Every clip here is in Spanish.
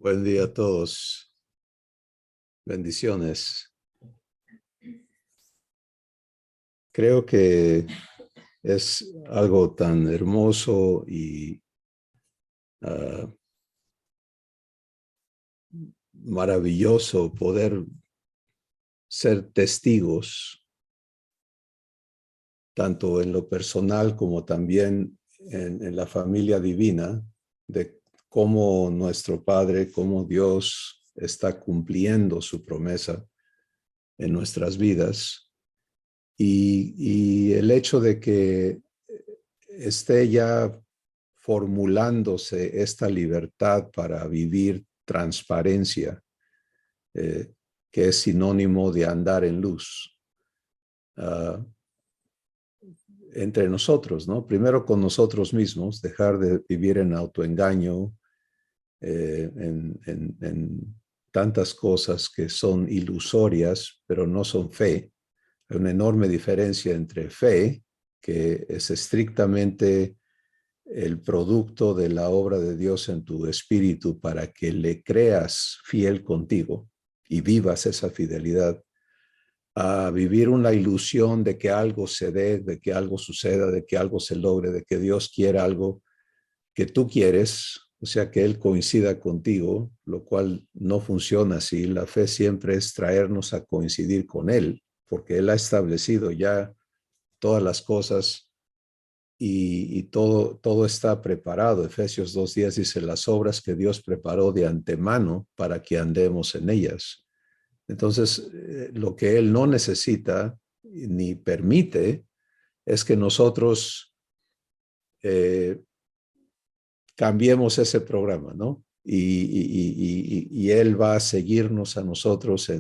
Buen día a todos. Bendiciones. Creo que es algo tan hermoso y ah, maravilloso poder ser testigos, tanto en lo personal como también en la familia divina, de cómo nuestro Padre, cómo Dios está cumpliendo su promesa en nuestras vidas. Y el hecho de que esté ya formulándose esta libertad para vivir transparencia, que es sinónimo de andar en luz, entre nosotros, ¿no? Primero con nosotros mismos, dejar de vivir en autoengaño, en tantas cosas que son ilusorias, pero no son fe. Hay una enorme diferencia entre fe, que es estrictamente el producto de la obra de Dios en tu espíritu para que le creas fiel contigo y vivas esa fidelidad, a vivir una ilusión de que algo se dé, de que algo suceda, de que algo se logre, de que Dios quiera algo que tú quieres, o sea, que Él coincida contigo, lo cual no funciona así. La fe siempre es traernos a coincidir con Él, porque Él ha establecido ya todas las cosas y todo está preparado. Efesios 2:10 dice, las obras que Dios preparó de antemano para que andemos en ellas. Entonces, lo que Él no necesita ni permite es que nosotros cambiemos ese programa, ¿no? Y Él va a seguirnos a nosotros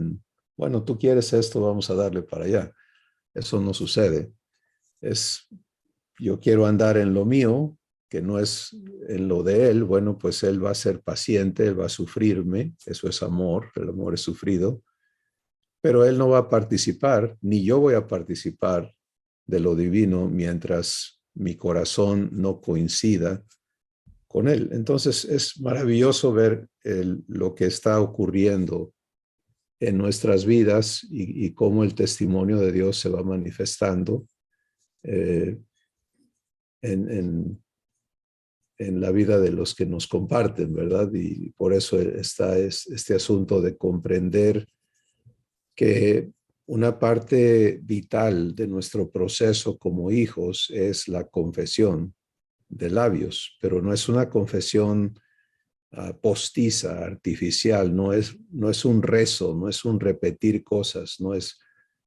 bueno, tú quieres esto, vamos a darle para allá. Eso no sucede. Yo quiero andar en lo mío, que no es en lo de Él. Bueno, pues Él va a ser paciente, Él va a sufrirme. Eso es amor, el amor es sufrido. Pero Él no va a participar, ni yo voy a participar de lo divino mientras mi corazón no coincida con Él. Entonces es maravilloso ver lo que está ocurriendo en nuestras vidas y cómo el testimonio de Dios se va manifestando en la vida de los que nos comparten, ¿verdad? Y por eso está este asunto de comprender que una parte vital de nuestro proceso como hijos es la confesión de labios, pero no es una confesión postiza, artificial, no es un rezo, no es un repetir cosas, no es,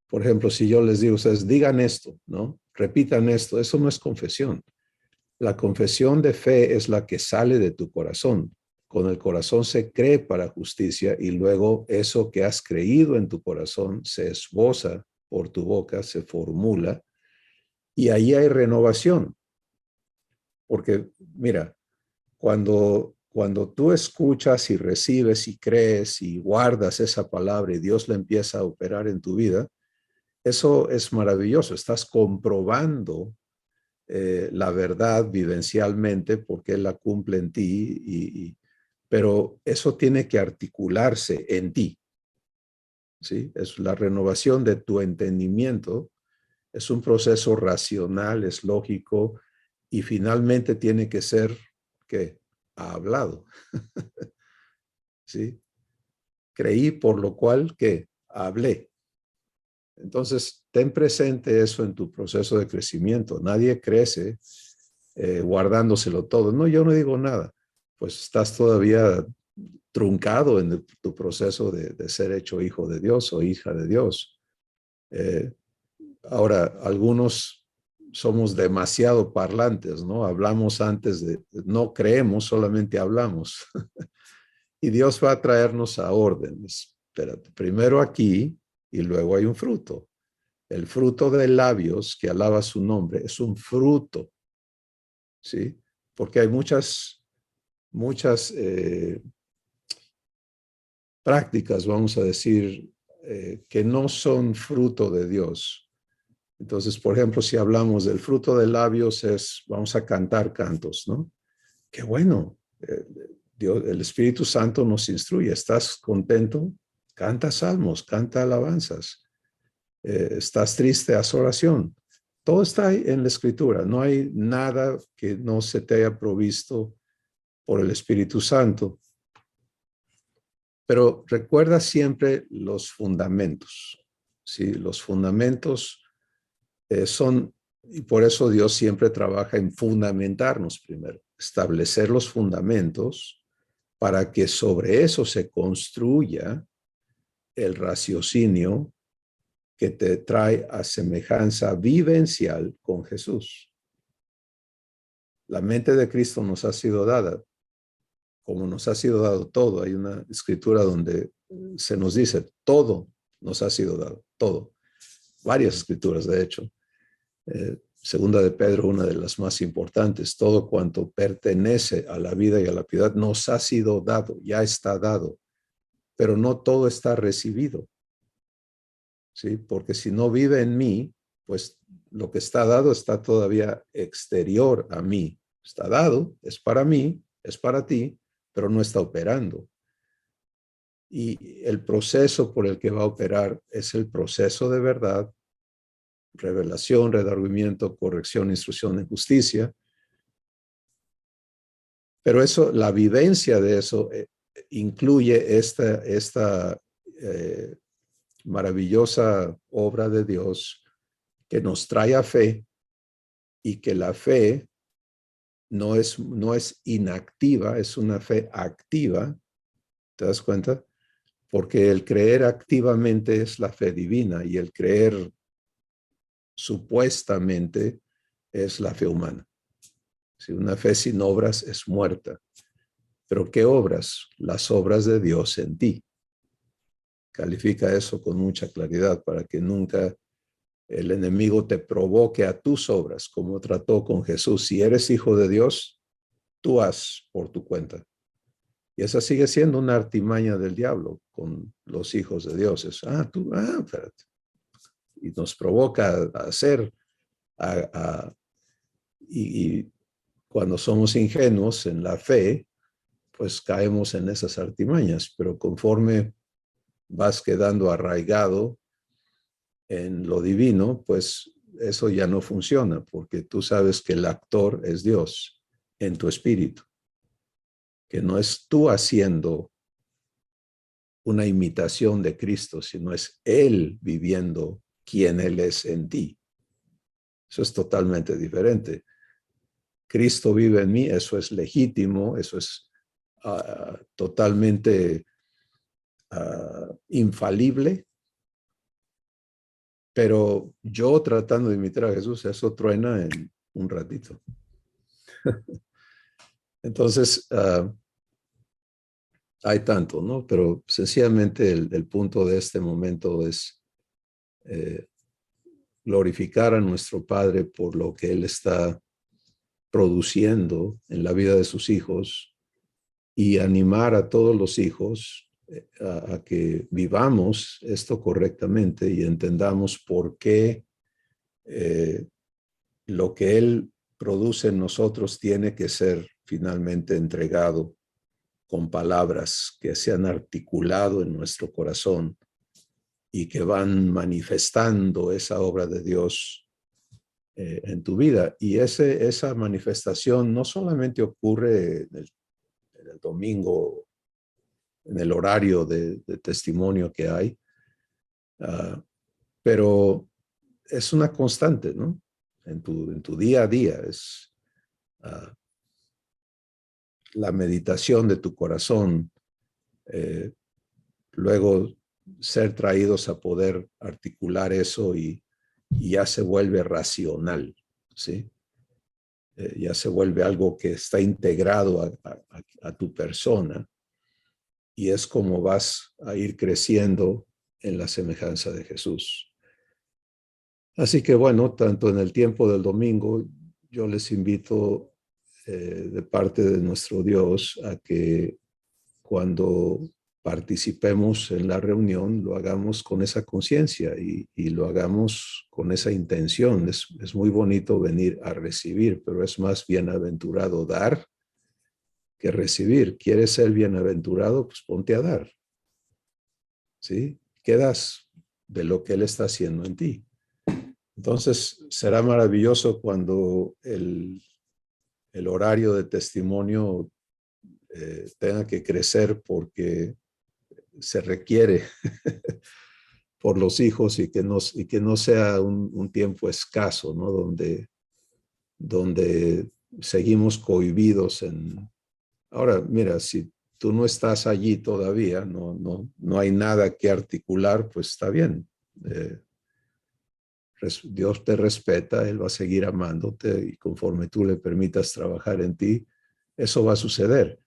por ejemplo, si yo les digo a ustedes, digan esto, ¿no? Repitan esto, eso no es confesión. La confesión de fe es la que sale de tu corazón. Con el corazón se cree para justicia y luego eso que has creído en tu corazón se esboza por tu boca, se formula y ahí hay renovación. Porque mira, cuando tú escuchas y recibes y crees y guardas esa palabra y Dios la empieza a operar en tu vida, eso es maravilloso. Estás comprobando la verdad vivencialmente porque Él la cumple en ti, pero eso tiene que articularse en ti, ¿sí? Es la renovación de tu entendimiento, es un proceso racional, es lógico y finalmente tiene que ser, ¿qué? Hablado, ¿sí? Creí por lo cual que hablé. Entonces, ten presente eso en tu proceso de crecimiento. Nadie crece guardándoselo todo. No, yo no digo nada. Pues estás todavía truncado en tu proceso de ser hecho hijo de Dios o hija de Dios. Eh, Ahora, algunos somos demasiado parlantes, ¿no? Hablamos antes no creemos, solamente hablamos. Y Dios va a traernos a órdenes. Espérate, primero aquí y luego hay un fruto. El fruto de labios que alaba su nombre es un fruto, ¿sí? Porque hay muchas prácticas, vamos a decir, que no son fruto de Dios. Entonces, por ejemplo, si hablamos del fruto de labios vamos a cantar cantos, ¿no? Qué bueno. Dios, el Espíritu Santo nos instruye. ¿Estás contento? Canta salmos, canta alabanzas. ¿Estás triste? Haz oración. Todo está ahí en la Escritura. No hay nada que no se te haya provisto por el Espíritu Santo. Pero recuerda siempre los fundamentos. ¿Sí? Los fundamentos son, y por eso Dios siempre trabaja en fundamentarnos primero, establecer los fundamentos para que sobre eso se construya el raciocinio que te trae a semejanza vivencial con Jesús. La mente de Cristo nos ha sido dada, como nos ha sido dado todo. Hay una escritura donde se nos dice, todo nos ha sido dado, todo. Varias escrituras, de hecho. Segunda de Pedro, una de las más importantes, todo cuanto pertenece a la vida y a la piedad nos ha sido dado, ya está dado, pero no todo está recibido, ¿sí? Porque si no vive en mí, pues lo que está dado está todavía exterior a mí. Está dado, es para mí, es para ti, pero no está operando. Y el proceso por el que va a operar es el proceso de verdad, revelación, redargüimiento, corrección, instrucción en justicia. Pero eso, la vivencia de eso incluye esta maravillosa obra de Dios que nos trae a fe y que la fe no es inactiva, es una fe activa. ¿Te das cuenta? Porque el creer activamente es la fe divina y el creer supuestamente es la fe humana. Si una fe sin obras es muerta. ¿Pero qué obras? Las obras de Dios en ti. Califica eso con mucha claridad para que nunca el enemigo te provoque a tus obras, como trató con Jesús. Si eres hijo de Dios, tú haz por tu cuenta. Y esa sigue siendo una artimaña del diablo con los hijos de Dios. Espérate. Y nos provoca a hacer, y cuando somos ingenuos en la fe, pues caemos en esas artimañas, pero conforme vas quedando arraigado en lo divino, pues eso ya no funciona, porque tú sabes que el actor es Dios en tu espíritu, que no es tú haciendo una imitación de Cristo, sino es Él viviendo quien Él es en ti. Eso es totalmente diferente. Cristo vive en mí, eso es legítimo, eso es totalmente infalible, pero yo tratando de imitar a Jesús, eso truena en un ratito. Entonces, hay tanto, ¿no? Pero sencillamente el punto de este momento es glorificar a nuestro Padre por lo que Él está produciendo en la vida de sus hijos y animar a todos los hijos a que vivamos esto correctamente y entendamos por qué lo que Él produce en nosotros tiene que ser finalmente entregado con palabras que se han articulado en nuestro corazón y que van manifestando esa obra de Dios en tu vida. Y esa manifestación no solamente ocurre en el domingo, en el horario de testimonio que hay, pero es una constante, ¿no? En tu día a día es la meditación de tu corazón, luego ser traídos a poder articular eso y ya se vuelve racional, ¿sí? Ya se vuelve algo que está integrado a tu persona y es como vas a ir creciendo en la semejanza de Jesús. Así que bueno, tanto en el tiempo del domingo, yo les invito de parte de nuestro Dios a que cuando participemos en la reunión lo hagamos con esa conciencia y lo hagamos con esa intención. Es muy bonito venir a recibir, pero es más bienaventurado dar que recibir. ¿Quieres ser bienaventurado? Pues ponte a dar. ¿Sí? ¿Qué das de lo que Él está haciendo en ti? Entonces, será maravilloso cuando el horario de testimonio tenga que crecer porque se requiere por los hijos y que no sea un tiempo escaso, ¿no? Donde seguimos cohibidos en... Ahora, mira, si tú no estás allí todavía, no hay nada que articular, pues está bien. Dios te respeta, Él va a seguir amándote y conforme tú le permitas trabajar en ti, eso va a suceder.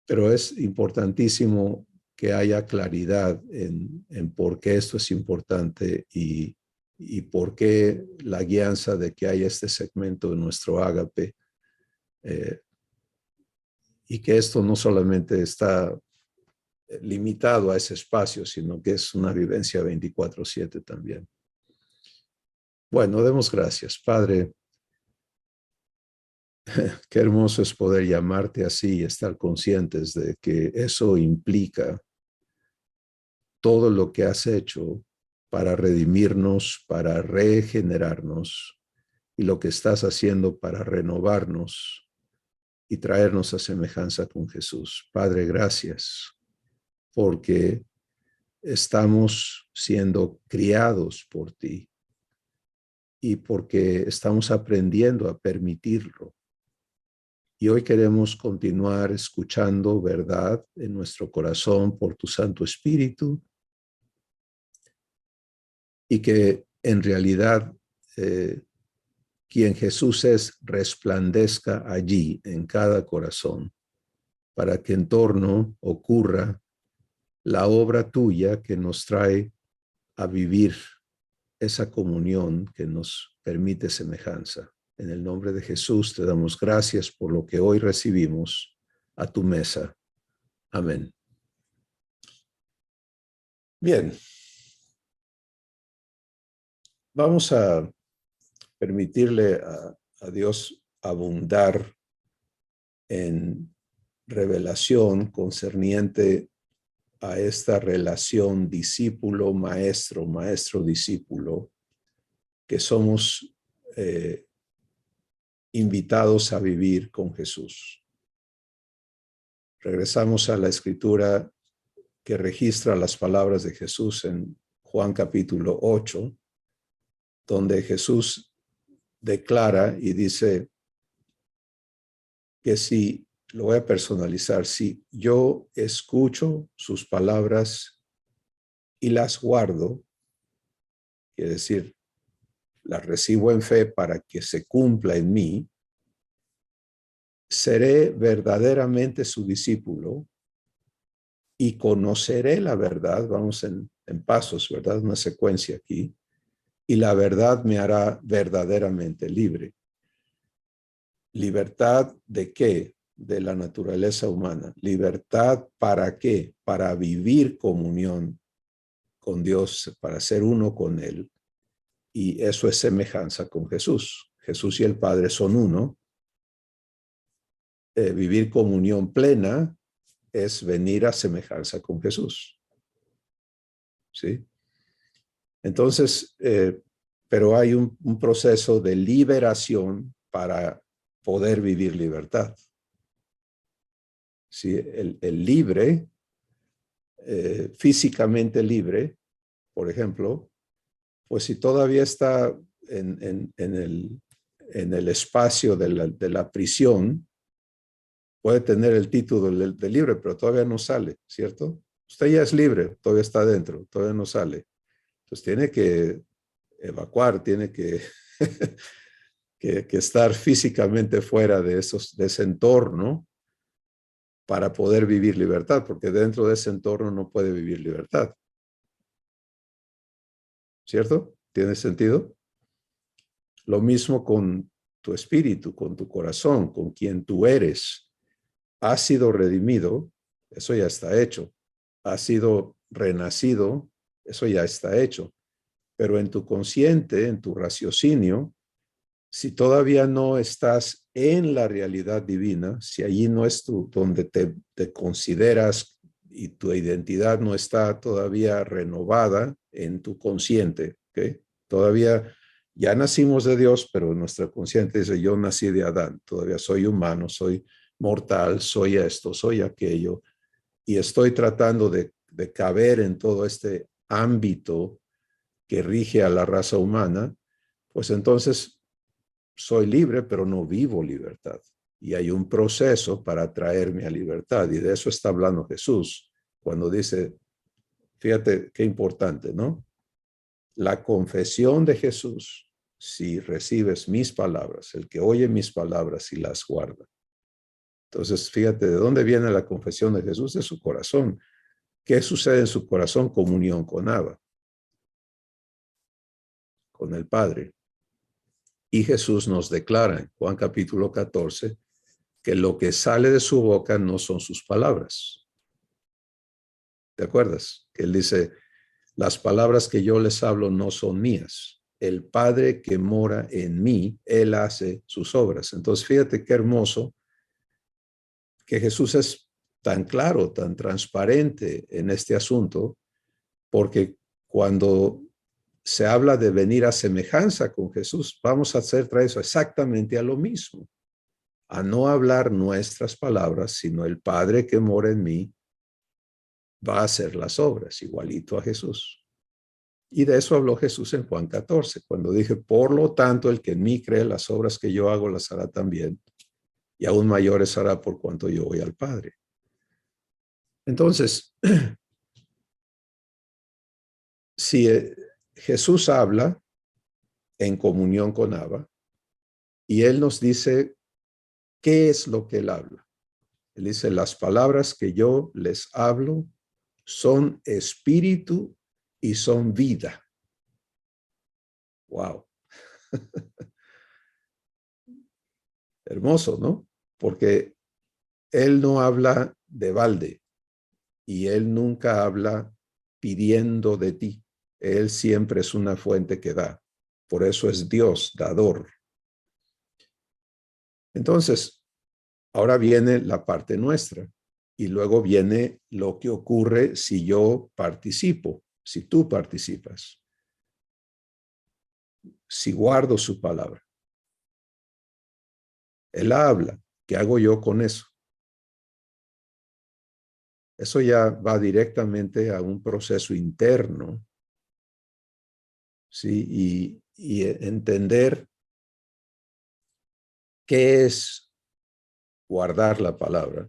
Pero es importantísimo que haya claridad en por qué esto es importante y por qué la guianza de que haya este segmento de nuestro ágape y que esto no solamente está limitado a ese espacio, sino que es una vivencia 24/7 también. Bueno, demos gracias. Padre, qué hermoso es poder llamarte así y estar conscientes de que eso implica todo lo que has hecho para redimirnos, para regenerarnos y lo que estás haciendo para renovarnos y traernos a semejanza con Jesús. Padre, gracias porque estamos siendo criados por ti y porque estamos aprendiendo a permitirlo. Y hoy queremos continuar escuchando verdad en nuestro corazón por tu Santo Espíritu y que en realidad quien Jesús es resplandezca allí en cada corazón para que en torno ocurra la obra tuya que nos trae a vivir esa comunión que nos permite semejanza. En el nombre de Jesús te damos gracias por lo que hoy recibimos a tu mesa. Amén. Bien, vamos a permitirle a Dios abundar en revelación concerniente a esta relación discípulo-maestro, maestro-discípulo, que somos invitados a vivir con Jesús. Regresamos a la escritura que registra las palabras de Jesús en Juan capítulo 8, donde Jesús declara y dice que si, lo voy a personalizar, si yo escucho sus palabras y las guardo, quiere decir, las recibo en fe para que se cumpla en mí, seré verdaderamente su discípulo y conoceré la verdad, vamos en pasos, ¿verdad? Una secuencia aquí, y la verdad me hará verdaderamente libre. ¿Libertad de qué? De la naturaleza humana. ¿Libertad para qué? Para vivir comunión con Dios, para ser uno con Él. Y eso es semejanza con Jesús. Jesús y el Padre son uno. Vivir comunión plena es venir a semejanza con Jesús. ¿Sí? Entonces, pero hay un proceso de liberación para poder vivir libertad. ¿Sí? El libre, físicamente libre, por ejemplo, pues si todavía está en el espacio de la prisión, puede tener el título de libre, pero todavía no sale, ¿cierto? Usted ya es libre, todavía está dentro, todavía no sale. Entonces tiene que evacuar, tiene que, que estar físicamente fuera de ese entorno para poder vivir libertad, porque dentro de ese entorno no puede vivir libertad. ¿Cierto? ¿Tiene sentido? Lo mismo con tu espíritu, con tu corazón, con quien tú eres. Has sido redimido, eso ya está hecho. Has sido renacido, eso ya está hecho. Pero en tu consciente, en tu raciocinio, si todavía no estás en la realidad divina, si allí no es donde te consideras y tu identidad no está todavía renovada en tu consciente, ¿ok? Todavía ya nacimos de Dios, pero nuestra consciente dice, yo nací de Adán, todavía soy humano, soy mortal, soy esto, soy aquello, y estoy tratando de caber en todo este ámbito que rige a la raza humana, pues entonces soy libre, pero no vivo libertad. Y hay un proceso para traerme a libertad. Y de eso está hablando Jesús cuando dice, fíjate qué importante, ¿no? La confesión de Jesús, si recibes mis palabras, el que oye mis palabras y las guarda. Entonces, fíjate, ¿de dónde viene la confesión de Jesús? De su corazón. ¿Qué sucede en su corazón? Comunión con Abba, con el Padre. Y Jesús nos declara en Juan capítulo 14 que lo que sale de su boca no son sus palabras. ¿Te acuerdas? Que él dice, las palabras que yo les hablo no son mías. El Padre que mora en mí, él hace sus obras. Entonces, fíjate qué hermoso que Jesús es tan claro, tan transparente en este asunto, porque cuando se habla de venir a semejanza con Jesús, vamos a hacer traídos exactamente a lo mismo, a no hablar nuestras palabras, sino el Padre que mora en mí va a hacer las obras, igualito a Jesús. Y de eso habló Jesús en Juan 14, cuando dije, por lo tanto, el que en mí cree, las obras que yo hago las hará también, y aún mayores hará por cuanto yo voy al Padre. Entonces, si Jesús habla en comunión con Abba, y Él nos dice, ¿qué es lo que Él habla? Él dice, las palabras que yo les hablo son espíritu y son vida. Wow. Hermoso, ¿no? Porque Él no habla de balde y Él nunca habla pidiendo de ti. Él siempre es una fuente que da. Por eso es Dios, dador. Entonces, ahora viene la parte nuestra y luego viene lo que ocurre si yo participo, si tú participas, si guardo su palabra. Él habla. ¿Qué hago yo con eso? Eso ya va directamente a un proceso interno, ¿sí? Y entender qué es guardar la palabra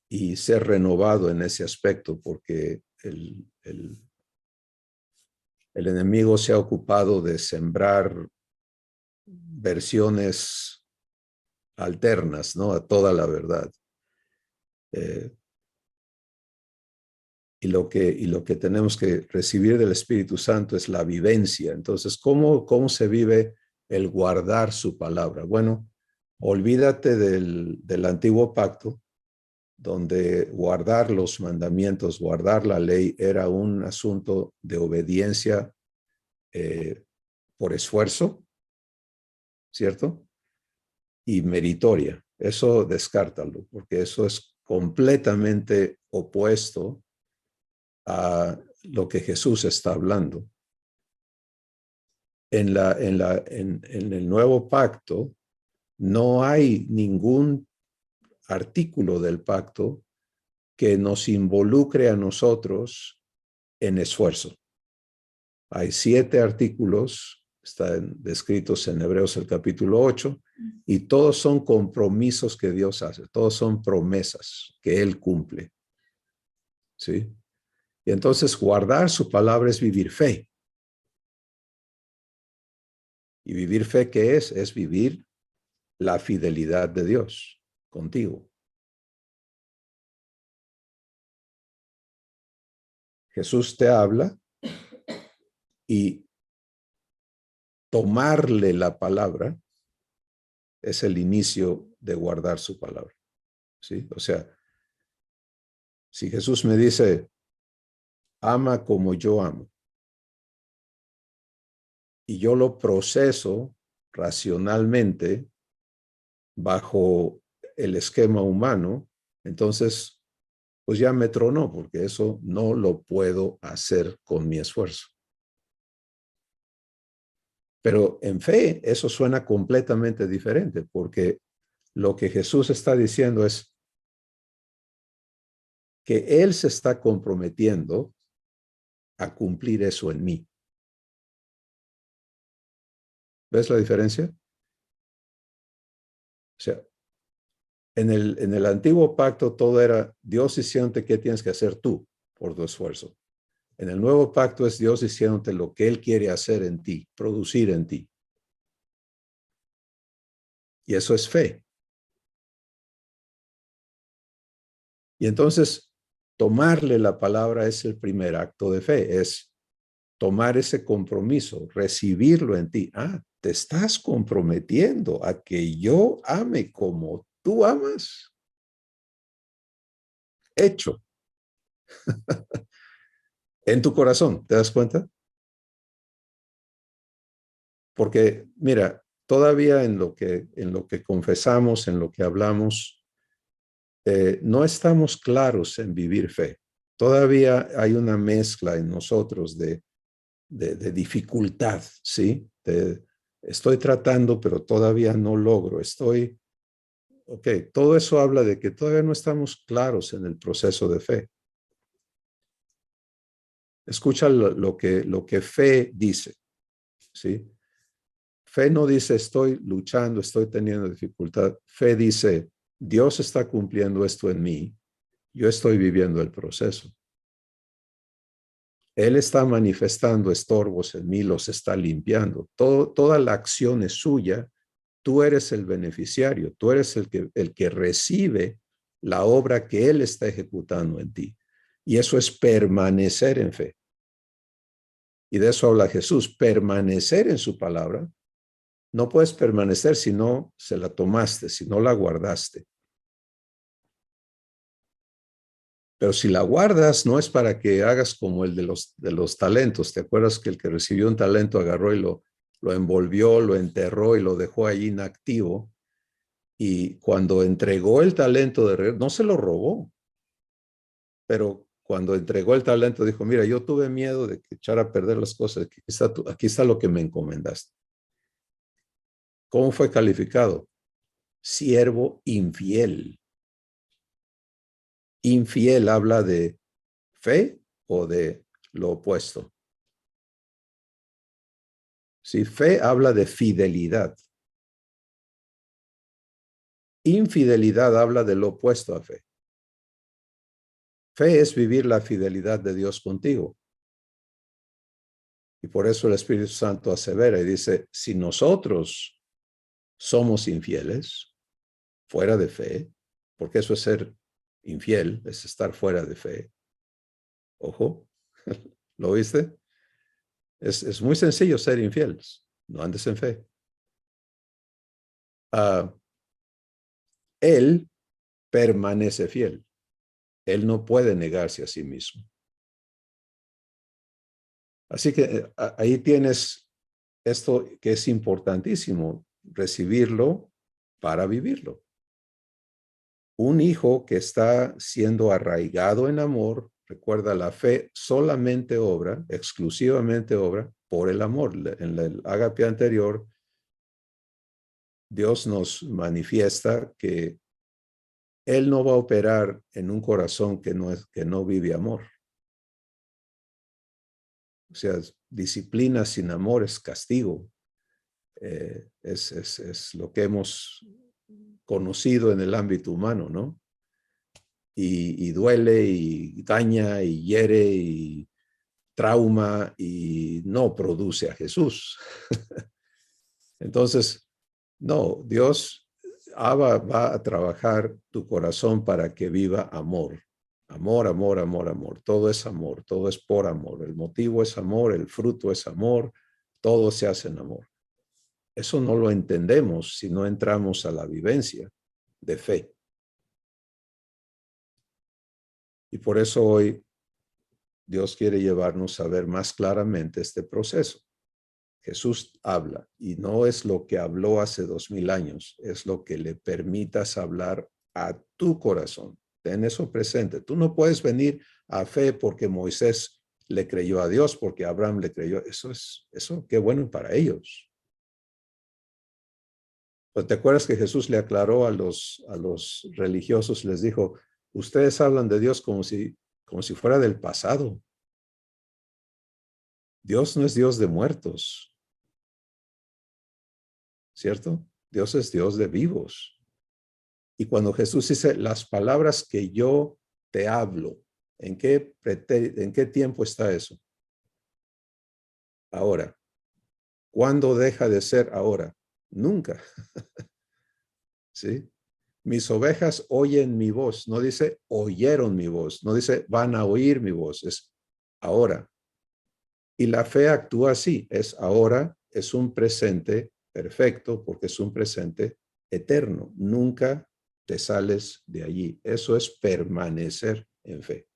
y ser renovado en ese aspecto, porque el enemigo se ha ocupado de sembrar versiones alternas, ¿no? A toda la verdad. Eh, y lo que tenemos que recibir del Espíritu Santo es la vivencia. Entonces, ¿cómo se vive el guardar su palabra? Bueno, olvídate del antiguo pacto, donde guardar los mandamientos, guardar la ley era un asunto de obediencia por esfuerzo, ¿cierto? Y meritoria. Eso descártalo, porque eso es completamente opuesto a lo que Jesús está hablando. En el nuevo pacto no hay ningún artículo del pacto que nos involucre a nosotros en esfuerzo. Hay 7 artículos, están descritos en Hebreos el capítulo 8, y todos son compromisos que Dios hace, todos son promesas que Él cumple. ¿Sí? Y entonces guardar su palabra es vivir fe. ¿Y vivir fe qué es? Es vivir la fidelidad de Dios contigo. Jesús te habla y tomarle la palabra es el inicio de guardar su palabra. ¿Sí? O sea, si Jesús me dice, ama como yo amo, y yo lo proceso racionalmente bajo el esquema humano, entonces pues ya me tronó, porque eso no lo puedo hacer con mi esfuerzo. Pero en fe eso suena completamente diferente, porque lo que Jesús está diciendo es que Él se está comprometiendo a cumplir eso en mí. ¿Ves la diferencia? O sea, en el antiguo pacto todo era Dios diciéndote qué tienes que hacer tú por tu esfuerzo. En el nuevo pacto es Dios diciéndote lo que Él quiere hacer en ti, producir en ti. Y eso es fe. Y entonces, tomarle la palabra es el primer acto de fe, es tomar ese compromiso, recibirlo en ti. Ah, te estás comprometiendo a que yo ame como tú amas. Hecho. En tu corazón, ¿te das cuenta? Porque, mira, todavía en lo que confesamos, en lo que hablamos, no estamos claros en vivir fe. Todavía hay una mezcla en nosotros de dificultad, ¿sí? Estoy tratando, pero todavía no logro. Ok, todo eso habla de que todavía no estamos claros en el proceso de fe. Escucha lo que fe dice, ¿sí? Fe no dice estoy luchando, estoy teniendo dificultad. Fe dice Dios está cumpliendo esto en mí, yo estoy viviendo el proceso. Él está manifestando estorbos en mí, los está limpiando. Toda la acción es suya. Tú eres el beneficiario, tú eres el que recibe la obra que Él está ejecutando en ti. Y eso es permanecer en fe. Y de eso habla Jesús, permanecer en su palabra. No puedes permanecer si no se la tomaste, si no la guardaste. Pero si la guardas, no es para que hagas como el de los talentos. ¿Te acuerdas que el que recibió un talento agarró y lo envolvió, lo enterró y lo dejó allí inactivo? Y cuando entregó el talento de regreso, no se lo robó, pero cuando entregó el talento dijo, mira, yo tuve miedo de que echara a perder las cosas, aquí está lo que me encomendaste. ¿Cómo fue calificado? Siervo infiel. Infiel habla de fe o de lo opuesto. Si fe habla de fidelidad. Infidelidad habla de lo opuesto a fe. Fe es vivir la fidelidad de Dios contigo. Y por eso el Espíritu Santo asevera y dice, si nosotros somos infieles, fuera de fe, porque eso es ser infiel, es estar fuera de fe. Ojo, ¿lo viste? Es muy sencillo ser infieles, no andes en fe. Él permanece fiel. Él no puede negarse a sí mismo. Así que ahí tienes esto que es importantísimo, recibirlo para vivirlo. Un hijo que está siendo arraigado en amor, recuerda, la fe solamente obra, exclusivamente obra por el amor. En el ágape anterior, Dios nos manifiesta que Él no va a operar en un corazón que no vive amor. O sea, disciplina sin amor es castigo. Es lo que hemos conocido en el ámbito humano, ¿no? Y duele y daña y hiere y trauma y no produce a Jesús. Entonces, no, Dios va a trabajar tu corazón para que viva amor. Amor, amor, amor, amor. Todo es amor, todo es por amor. El motivo es amor, el fruto es amor, todo se hace en amor. Eso no lo entendemos si no entramos a la vivencia de fe. Y por eso hoy Dios quiere llevarnos a ver más claramente este proceso. Jesús habla y no es lo que habló hace 2000 años, es lo que le permitas hablar a tu corazón. Ten eso presente. Tú no puedes venir a fe porque Moisés le creyó a Dios, porque Abraham le creyó. Eso, qué bueno para ellos. Pues, ¿te acuerdas que Jesús le aclaró a los religiosos? Les dijo, ustedes hablan de Dios como si fuera del pasado. Dios no es Dios de muertos, ¿cierto? Dios es Dios de vivos. Y cuando Jesús dice, las palabras que yo te hablo, ¿en qué tiempo está eso? Ahora. ¿Cuándo deja de ser ahora? Nunca. ¿Sí? Mis ovejas oyen mi voz. No dice oyeron mi voz. No dice van a oír mi voz. Es ahora. Y la fe actúa así. Es ahora, es un presente perfecto porque es un presente eterno. Nunca te sales de allí. Eso es permanecer en fe.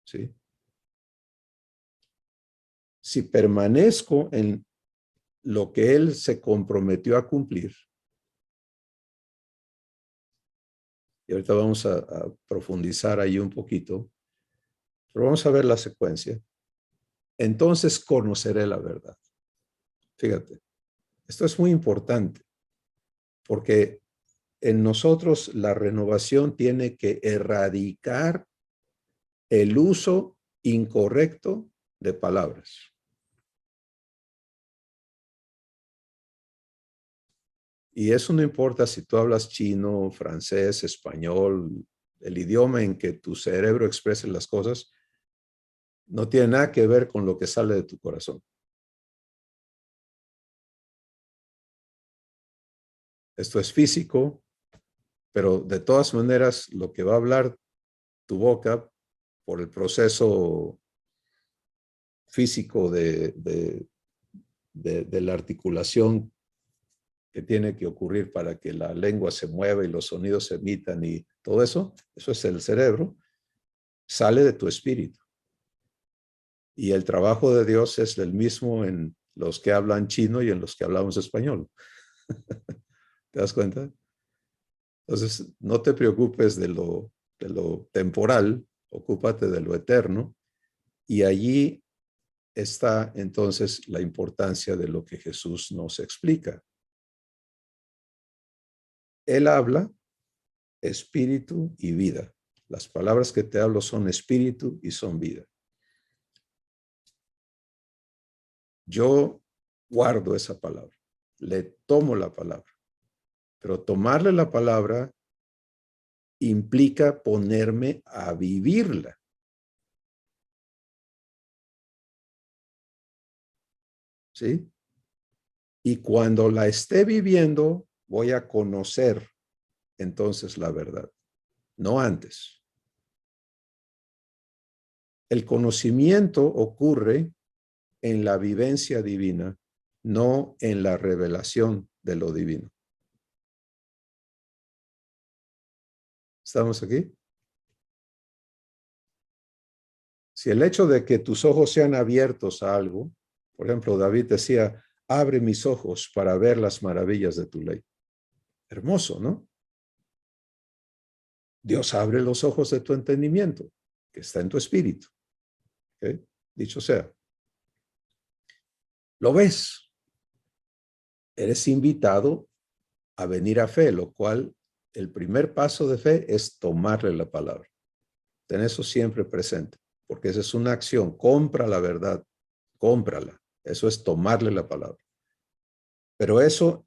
¿Sí? Si permanezco en lo que Él se comprometió a cumplir, y ahorita vamos a profundizar ahí un poquito, pero vamos a ver la secuencia. Entonces conoceré la verdad. Fíjate, esto es muy importante porque en nosotros la renovación tiene que erradicar el uso incorrecto de palabras. Y eso no importa si tú hablas chino, francés, español, el idioma en que tu cerebro exprese las cosas, no tiene nada que ver con lo que sale de tu corazón. Esto es físico, pero de todas maneras lo que va a hablar tu boca por el proceso físico de la articulación que tiene que ocurrir para que la lengua se mueva y los sonidos se emitan y todo eso, eso es el cerebro, sale de tu espíritu. Y el trabajo de Dios es el mismo en los que hablan chino y en los que hablamos español. ¿Te das cuenta? Entonces, no te preocupes de lo temporal, ocúpate de lo eterno. Y allí está entonces la importancia de lo que Jesús nos explica. Él habla espíritu y vida. Las palabras que te hablo son espíritu y son vida. Yo guardo esa palabra, le tomo la palabra, pero tomarle la palabra implica ponerme a vivirla. ¿Sí? Y cuando la esté viviendo, voy a conocer entonces la verdad, no antes. El conocimiento ocurre en la vivencia divina, no en la revelación de lo divino. ¿Estamos aquí? Si el hecho de que tus ojos sean abiertos a algo, por ejemplo, David decía, abre mis ojos para ver las maravillas de tu ley. Hermoso, ¿no? Dios abre los ojos de tu entendimiento, que está en tu espíritu. ¿Okay? Dicho sea. Lo ves. Eres invitado a venir a fe, lo cual el primer paso de fe es tomarle la palabra. Ten eso siempre presente, porque esa es una acción. Compra la verdad, cómprala. Eso es tomarle la palabra. Pero eso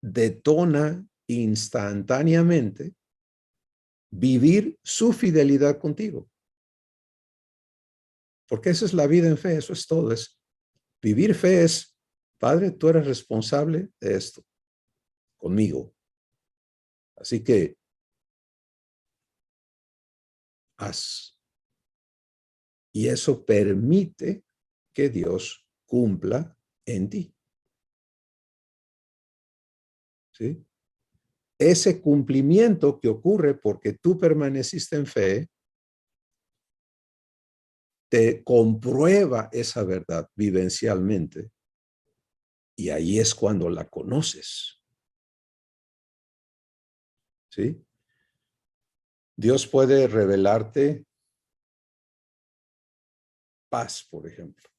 detona instantáneamente vivir su fidelidad contigo. Porque esa es la vida en fe, eso es todo. Vivir fe es, Padre, tú eres responsable de esto conmigo. Así que haz. Y eso permite que Dios cumpla en ti. ¿Sí? Ese cumplimiento que ocurre porque tú permaneciste en fe te comprueba esa verdad vivencialmente y ahí es cuando la conoces. ¿Sí? Dios puede revelarte paz, por ejemplo.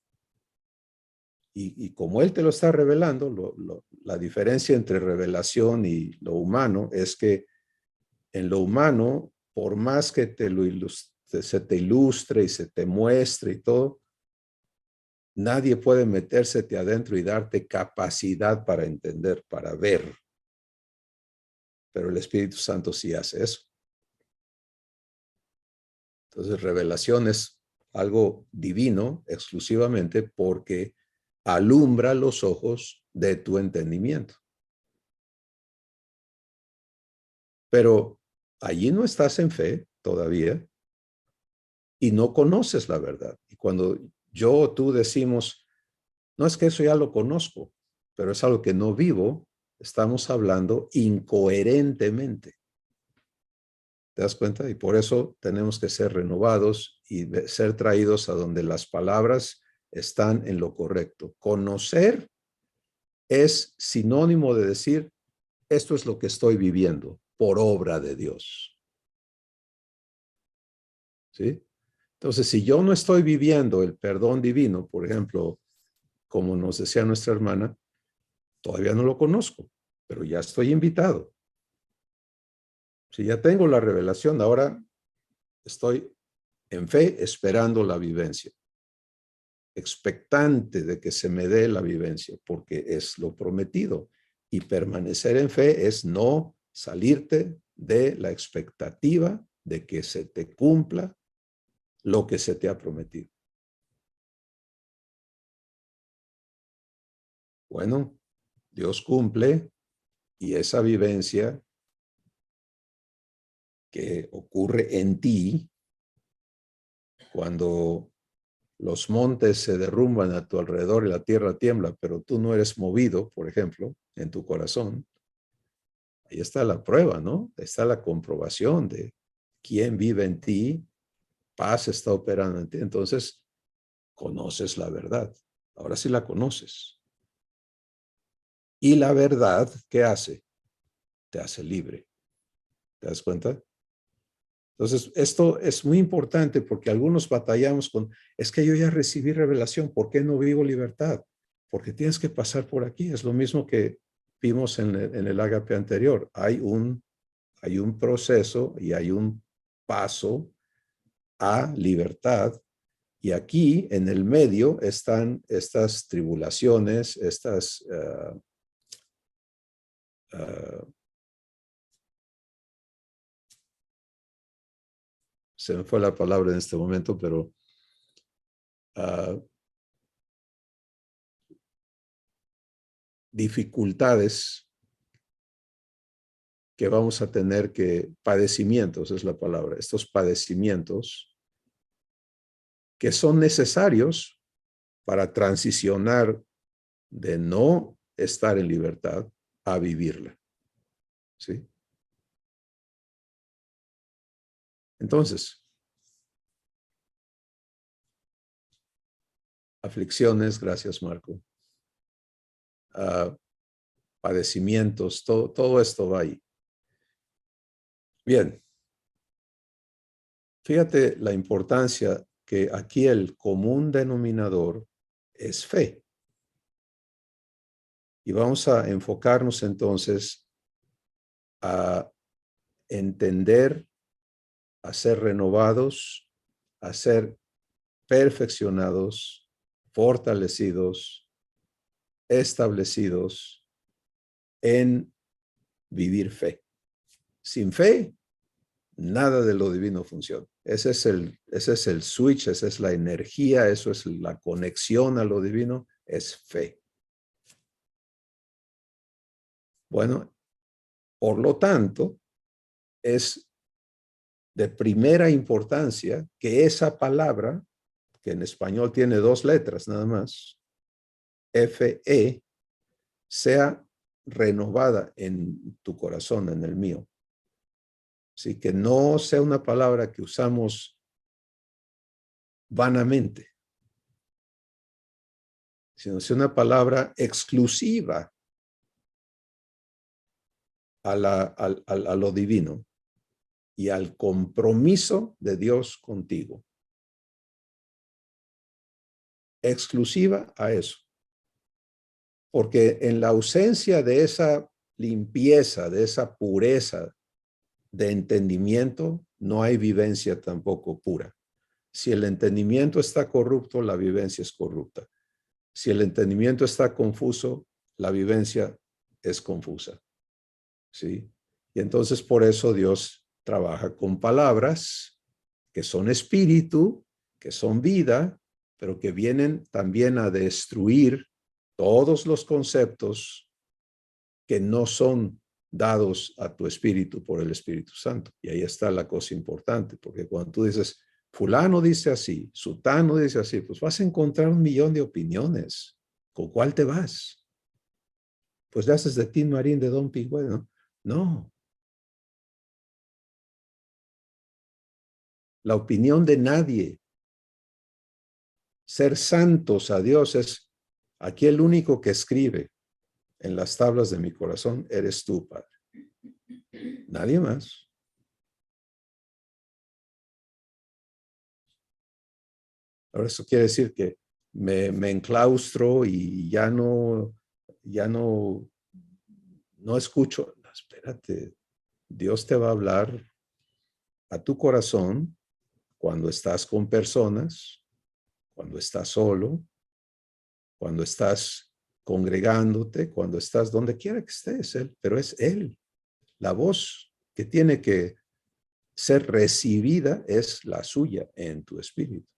Y como Él te lo está revelando, la diferencia entre revelación y lo humano es que en lo humano, por más que se te ilustre y se te muestre y todo, nadie puede metérsete adentro y darte capacidad para entender, para ver. Pero el Espíritu Santo sí hace eso. Entonces, revelación es algo divino exclusivamente porque alumbra los ojos de tu entendimiento. Pero allí no estás en fe todavía y no conoces la verdad. Y cuando yo o tú decimos, no es que eso ya lo conozco, pero es algo que no vivo, estamos hablando incoherentemente. ¿Te das cuenta? Y por eso tenemos que ser renovados y ser traídos a donde las palabras están en lo correcto. Conocer es sinónimo de decir, esto es lo que estoy viviendo por obra de Dios. ¿Sí? Entonces, si yo no estoy viviendo el perdón divino, por ejemplo, como nos decía nuestra hermana, todavía no lo conozco, pero ya estoy invitado. Si ya tengo la revelación, ahora estoy en fe esperando la vivencia, expectante de que se me dé la vivencia, porque es lo prometido. Y permanecer en fe es no salirte de la expectativa de que se te cumpla lo que se te ha prometido. Bueno, Dios cumple y esa vivencia que ocurre en ti cuando los montes se derrumban a tu alrededor y la tierra tiembla, pero tú no eres movido, por ejemplo, en tu corazón. Ahí está la prueba, ¿no? Está la comprobación de quién vive en ti, paz está operando en ti. Entonces, conoces la verdad. Ahora sí la conoces. Y la verdad, ¿qué hace? Te hace libre. ¿Te das cuenta? Entonces, esto es muy importante porque algunos batallamos con, es que yo ya recibí revelación, ¿por qué no vivo libertad? Porque tienes que pasar por aquí. Es lo mismo que vimos en el ágape anterior. Hay un proceso y hay un paso a libertad. Y aquí en el medio están estas tribulaciones, se me fue la palabra en este momento, pero dificultades que vamos a tener padecimientos es la palabra, estos padecimientos que son necesarios para transicionar de no estar en libertad a vivirla. ¿Sí? Entonces, aflicciones, gracias Marco, padecimientos, todo esto va ahí. Bien, fíjate la importancia que aquí el común denominador es fe. Y vamos a enfocarnos entonces a entender, a ser renovados, a ser perfeccionados, fortalecidos, establecidos en vivir fe. Sin fe, nada de lo divino funciona. Ese es el switch, esa es la energía, eso es la conexión a lo divino, es fe. Bueno, por lo tanto, es de primera importancia que esa palabra, que en español tiene 2 letras nada más, F-E, sea renovada en tu corazón, en el mío. Así que no sea una palabra que usamos vanamente, sino es una palabra exclusiva a lo divino y al compromiso de Dios contigo. Exclusiva a eso. Porque en la ausencia de esa limpieza, de esa pureza de entendimiento, no hay vivencia tampoco pura. Si el entendimiento está corrupto, la vivencia es corrupta. Si el entendimiento está confuso, la vivencia es confusa. ¿Sí? Y entonces por eso Dios trabaja con palabras que son espíritu, que son vida, pero que vienen también a destruir todos los conceptos que no son dados a tu espíritu por el Espíritu Santo. Y ahí está la cosa importante, porque cuando tú dices, fulano dice así, sutano dice así, pues vas a encontrar 1,000,000 de opiniones. ¿Con cuál te vas? Pues le haces de Tin Marín, de Don Pigüe, ¿no? No. La opinión de nadie. Ser santos a Dios es, aquí el único que escribe en las tablas de mi corazón eres tú, Padre. Nadie más. Ahora eso quiere decir que me enclaustro y no escucho. No, espérate, Dios te va a hablar a tu corazón cuando estás con personas, cuando estás solo, cuando estás congregándote, cuando estás donde quiera que estés, pero es Él. La voz que tiene que ser recibida es la suya en tu espíritu.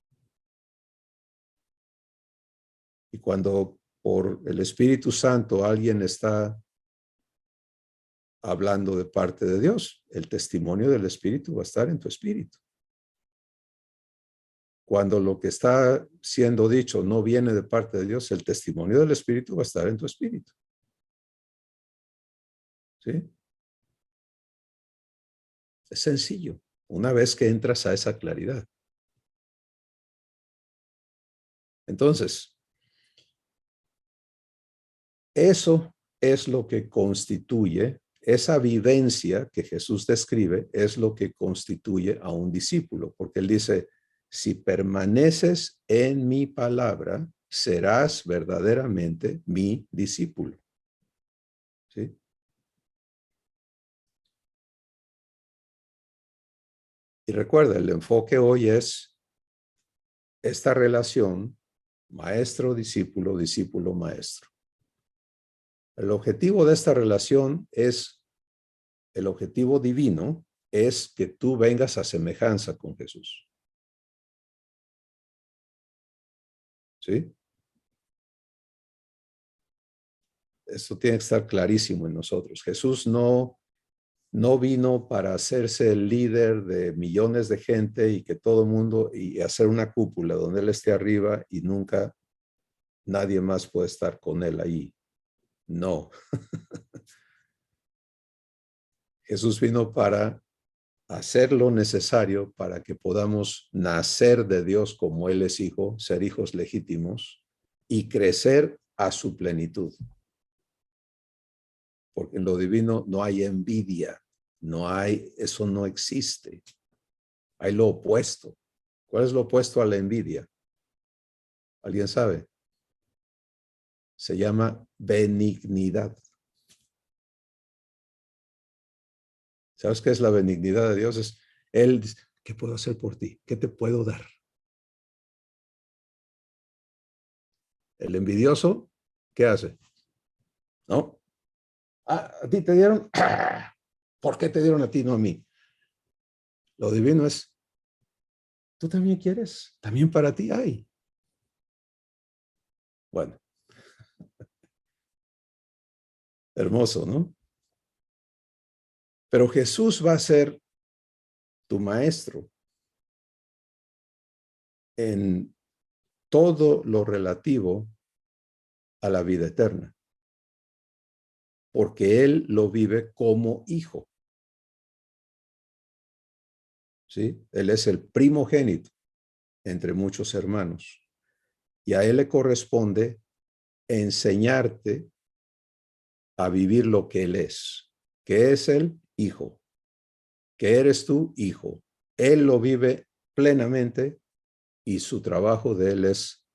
Y cuando por el Espíritu Santo alguien está hablando de parte de Dios, el testimonio del Espíritu va a estar en tu espíritu. Cuando lo que está siendo dicho no viene de parte de Dios, el testimonio del Espíritu va a estar en tu espíritu. ¿Sí? Es sencillo, una vez que entras a esa claridad. Entonces, eso es lo que constituye, esa vivencia que Jesús describe, es lo que constituye a un discípulo, porque él dice, si permaneces en mi palabra, serás verdaderamente mi discípulo. ¿Sí? Y recuerda, el enfoque hoy es esta relación maestro-discípulo, discípulo-maestro. El objetivo de esta relación es, el objetivo divino es que tú vengas a semejanza con Jesús. ¿Sí? Esto tiene que estar clarísimo en nosotros. Jesús no vino para hacerse el líder de millones de gente y que todo el mundo, y hacer una cúpula donde Él esté arriba y nunca nadie más puede estar con Él ahí. No. Jesús vino para hacer lo necesario para que podamos nacer de Dios como Él es hijo, ser hijos legítimos y crecer a su plenitud. Porque en lo divino no hay envidia, eso no existe. Hay lo opuesto. ¿Cuál es lo opuesto a la envidia? ¿Alguien sabe? Se llama benignidad. ¿Sabes qué es la benignidad de Dios? Es Él dice, ¿qué puedo hacer por ti? ¿Qué te puedo dar? El envidioso, ¿qué hace? ¿No? Ah, a ti te dieron. ¿Por qué te dieron a ti, no a mí? Lo divino es, tú también quieres, también para ti hay. Bueno, hermoso, ¿no? Pero Jesús va a ser tu maestro en todo lo relativo a la vida eterna, porque Él lo vive como hijo. ¿Sí? Él es el primogénito entre muchos hermanos. Y a él le corresponde enseñarte a vivir lo que él es. ¿Qué es el hijo? ¿Qué eres tú, hijo? Él lo vive plenamente y su trabajo de él es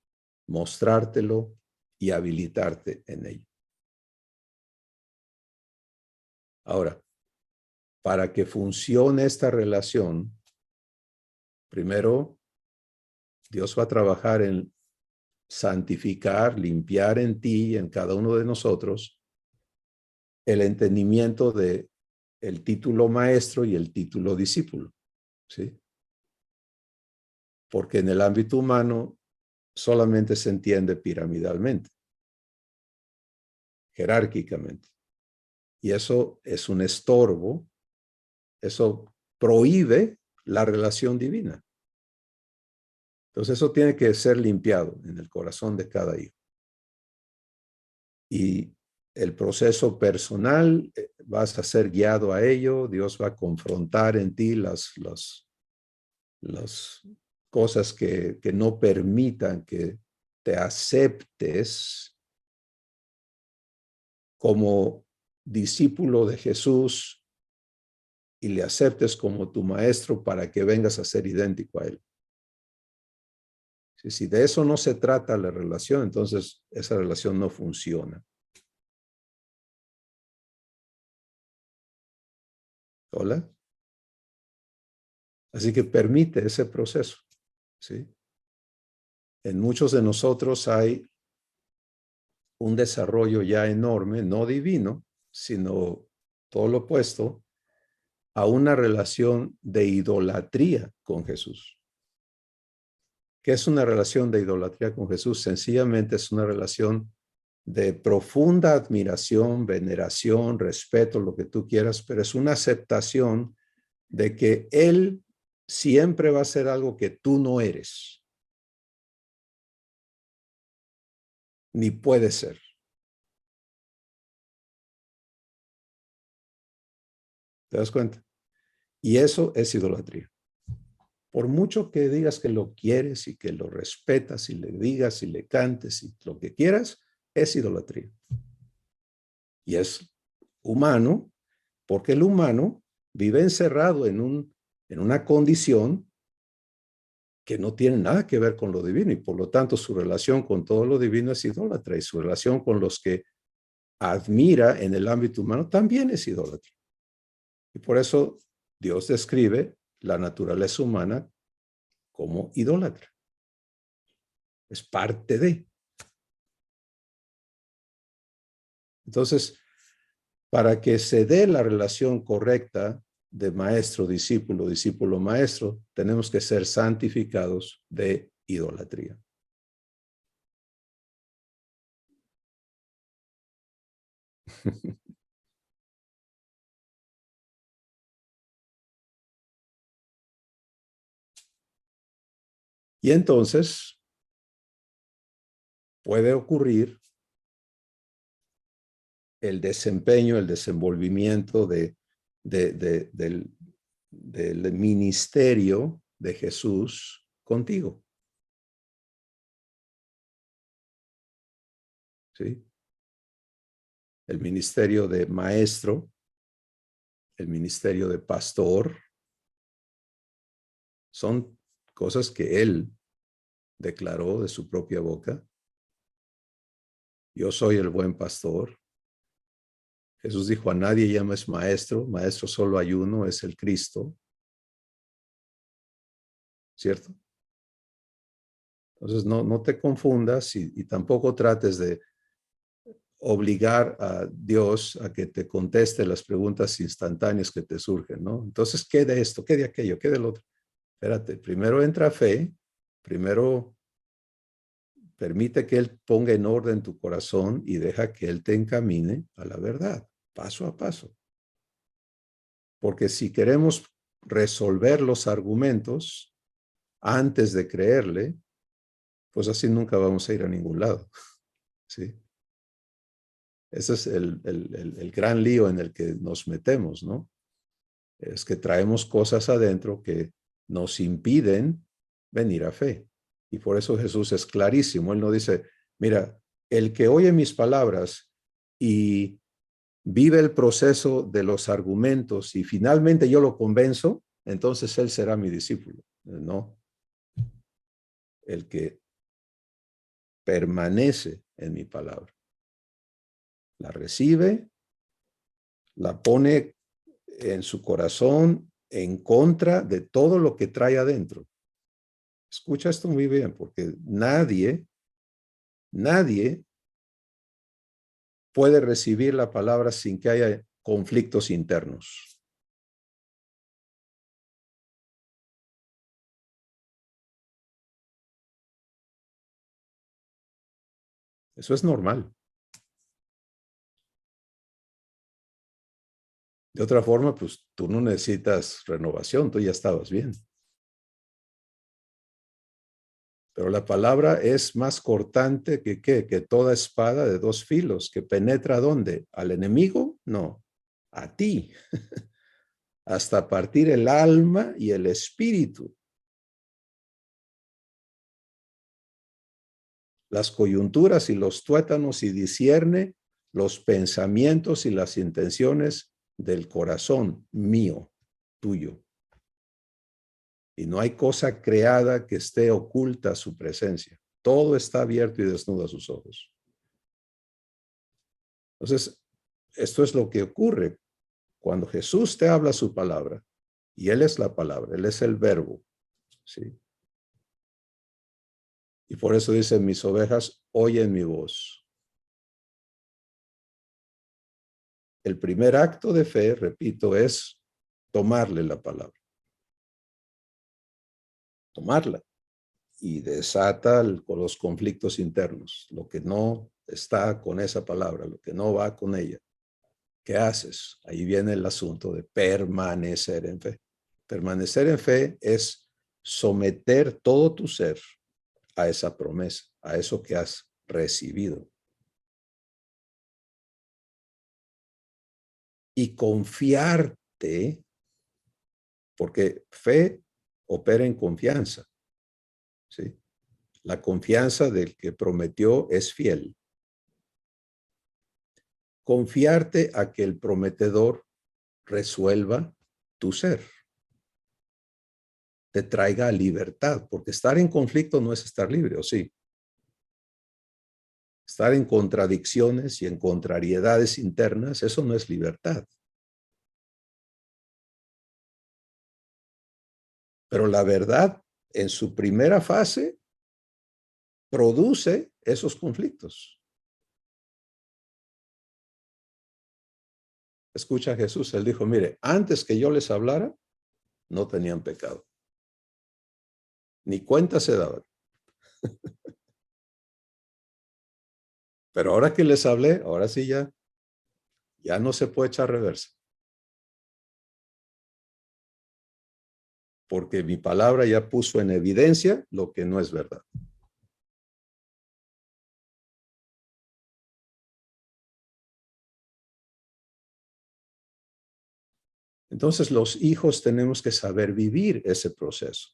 mostrártelo y habilitarte en ello. Ahora, para que funcione esta relación, primero, Dios va a trabajar en santificar, limpiar en ti y en cada uno de nosotros el entendimiento de el título maestro y el título discípulo, ¿sí? Porque en el ámbito humano solamente se entiende piramidalmente, jerárquicamente. Y eso es un estorbo, eso prohíbe la relación divina. Entonces eso tiene que ser limpiado en el corazón de cada hijo. Y el proceso personal, vas a ser guiado a ello, Dios va a confrontar en ti las cosas que no permitan que te aceptes como discípulo de Jesús y le aceptes como tu maestro para que vengas a ser idéntico a él. Si de eso no se trata la relación, entonces esa relación no funciona. ¿Hola? Así que permite ese proceso, ¿sí? En muchos de nosotros hay un desarrollo ya enorme, no divino, sino todo lo opuesto, a una relación de idolatría con Jesús. ¿Qué es una relación de idolatría con Jesús? Sencillamente es una relación de profunda admiración, veneración, respeto, lo que tú quieras, pero es una aceptación de que Él siempre va a ser algo que tú no eres, ni puede ser. ¿Te das cuenta? Y eso es idolatría. Por mucho que digas que lo quieres y que lo respetas y le digas y le cantes y lo que quieras, es idolatría. Y es humano, porque el humano vive encerrado en una condición que no tiene nada que ver con lo divino y por lo tanto su relación con todo lo divino es idólatra y su relación con los que admira en el ámbito humano también es idólatra. Y por eso Dios describe la naturaleza humana como idólatra. Es parte de. Entonces, para que se dé la relación correcta de maestro-discípulo, discípulo-maestro, tenemos que ser santificados de idolatría. Y entonces puede ocurrir el desempeño, el desenvolvimiento del ministerio de Jesús contigo. ¿Sí? El ministerio de maestro, el ministerio de pastor, son cosas que él declaró de su propia boca. Yo soy el buen pastor. Jesús dijo, a nadie llames maestro, maestro solo hay uno, es el Cristo. ¿Cierto? Entonces no te confundas y tampoco trates de obligar a Dios a que te conteste las preguntas instantáneas que te surgen, ¿no? Entonces, ¿qué de esto? ¿Qué de aquello? ¿Qué del otro? Espérate, primero entra fe, primero permite que Él ponga en orden tu corazón y deja que Él te encamine a la verdad, paso a paso. Porque si queremos resolver los argumentos antes de creerle, pues así nunca vamos a ir a ningún lado, ¿sí? Ese es el gran lío en el que nos metemos, ¿no? Es que traemos cosas adentro que nos impiden venir a fe. Y por eso Jesús es clarísimo. Él no dice, mira, el que oye mis palabras y vive el proceso de los argumentos y finalmente yo lo convenzo, entonces él será mi discípulo. No, el que permanece en mi palabra. La recibe, la pone en su corazón en contra de todo lo que trae adentro. Escucha esto muy bien, porque nadie puede recibir la palabra sin que haya conflictos internos. Eso es normal. De otra forma, pues tú no necesitas renovación, tú ya estabas bien. Pero la palabra es más cortante que toda espada de dos filos, que penetra ¿dónde? ¿Al enemigo? No, a ti, hasta partir el alma y el espíritu. Las coyunturas y los tuétanos y discierne los pensamientos y las intenciones del corazón mío, tuyo. Y no hay cosa creada que esté oculta a su presencia. Todo está abierto y desnudo a sus ojos. Entonces, esto es lo que ocurre cuando Jesús te habla su palabra, y Él es la palabra, Él es el verbo, ¿sí? Y por eso dice, mis ovejas oyen mi voz. El primer acto de fe, repito, es tomarle la palabra. Tomarla. Y desata con los conflictos internos, lo que no está con esa palabra, lo que no va con ella. ¿Qué haces? Ahí viene el asunto de permanecer en fe. Permanecer en fe es someter todo tu ser a esa promesa, a eso que has recibido. Y confiarte, porque fe opera en confianza, ¿sí? La confianza del que prometió es fiel. Confiarte a que el prometedor resuelva tu ser, te traiga libertad, porque estar en conflicto no es estar libre, ¿o sí? Estar en contradicciones y en contrariedades internas, eso no es libertad. Pero la verdad, en su primera fase, produce esos conflictos. Escucha a Jesús, él dijo, mire, antes que yo les hablara, no tenían pecado. Ni cuenta se daban. Pero ahora que les hablé, ahora sí ya no se puede echar reversa. Porque mi palabra ya puso en evidencia lo que no es verdad. Entonces los hijos tenemos que saber vivir ese proceso,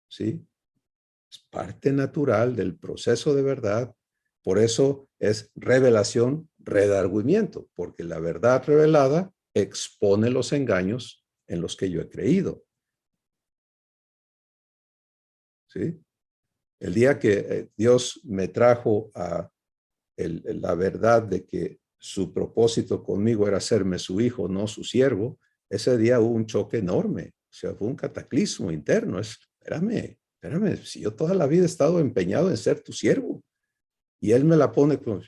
¿sí? Es parte natural del proceso de verdad. Por eso es revelación, redargüimiento, porque la verdad revelada expone los engaños en los que yo he creído, ¿sí? El día que Dios me trajo a la verdad de que su propósito conmigo era hacerme su hijo, no su siervo, ese día hubo un choque enorme. O sea, fue un cataclismo interno. Espérame, si yo toda la vida he estado empeñado en ser tu siervo. Y él me la pone como,